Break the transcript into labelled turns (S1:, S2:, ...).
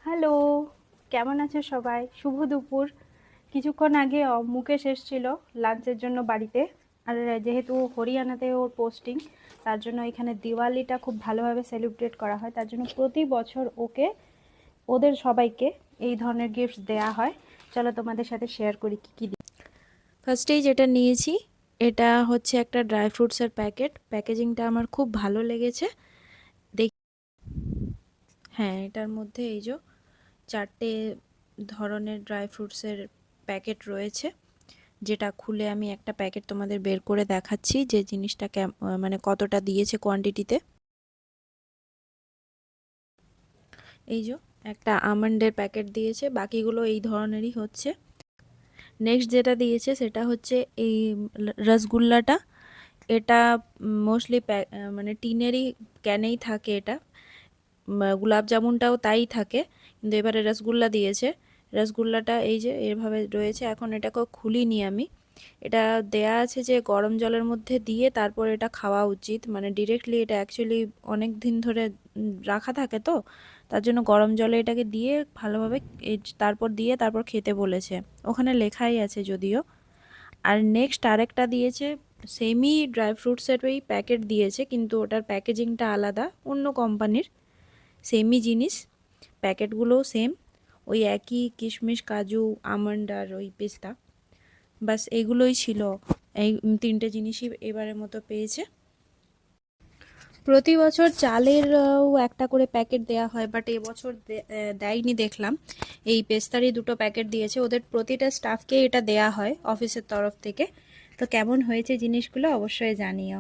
S1: Hello, কেমন আছো সবাই? শুভ দুপুর। কিছুক্ষণ আগে মুকেশ এসেছিল লাঞ্চের জন্য বাড়িতে। আর যেহেতু হরিয়ানাতে ওর পোস্টিং, তার জন্য এখানে দিওয়ালিটা খুব ভালোভাবে সেলিব্রেট করা হয়। তার জন্য প্রতি বছর ওদের সবাইকে এই ধরনের গিফটস দেয়া হয়। চলো তোমাদের সাথে শেয়ার করি কি কি দিই। ফার্স্টেই যেটা নিয়েছি, এটা হচ্ছে একটা ড্রাই ফ্রুটসের প্যাকেট। প্যাকেজিংটা আমার খুব ভালো লেগেছে। হ্যাঁ, এটার মধ্যে এই যে 4টে ধরনের ড্রাই ফ্রুটসের প্যাকেট রয়েছে, যেটা খুলে আমি একটা প্যাকেট তোমাদের বের করে দেখাচ্ছি যে জিনিসটা মানে কতটা দিয়েছে কোয়ান্টিটিতে। এই যে একটা আমন্ডের প্যাকেট দিয়েছে, বাকিগুলো এই ধরনেরই হচ্ছে। নেক্সট যেটা দিয়েছে সেটা হচ্ছে এই রসগোল্লাটা। এটা মোস্টলি মানে টিনেরই ক্যানেই থাকে এটা। গুলাব জামুনটাও তাই থাকে, কিন্তু এবারে রসগোল্লা দিয়েছে। রসগোল্লাটা এই যে এভাবে রয়েছে, এখন এটাকে খুলিনি আমি। এটা দেয়া আছে যে গরম জলের মধ্যে দিয়ে তারপর এটা খাওয়া উচিত, মানে ডিরেক্টলি এটা অ্যাকচুয়ালি অনেক দিন ধরে রাখা থাকে, তো তার জন্য গরম জলে এটাকে দিয়ে ভালোভাবে তারপর খেতে বলেছে। ওখানে লেখাই আছে যদিও। আর নেক্সট আরেকটা দিয়েছে, সেমি ড্রাই ফ্রুটসেরই প্যাকেট দিয়েছে, কিন্তু ওটার প্যাকেজিংটা আলাদা, অন্য কোম্পানির। সেমই জিনিস, প্যাকেটগুলোও সেম, ওই একই কিশমিশ, কাজু, আমন্ড আর ওই পেস্তা। বাস এগুলোই ছিল। এই 3টে জিনিসই এবারের মতো পেয়েছে। প্রতি বছর চালেরও একটা করে প্যাকেট দেয়া হয়, বাট এবছর দেয়নি দেখলাম। এই পেস্তারই 2টো প্যাকেট দিয়েছে। ওদের প্রতিটা স্টাফকে এটা দেয়া হয় অফিসের তরফ থেকে। তো কেমন হয়েছে জিনিসগুলো অবশ্যই জানিও।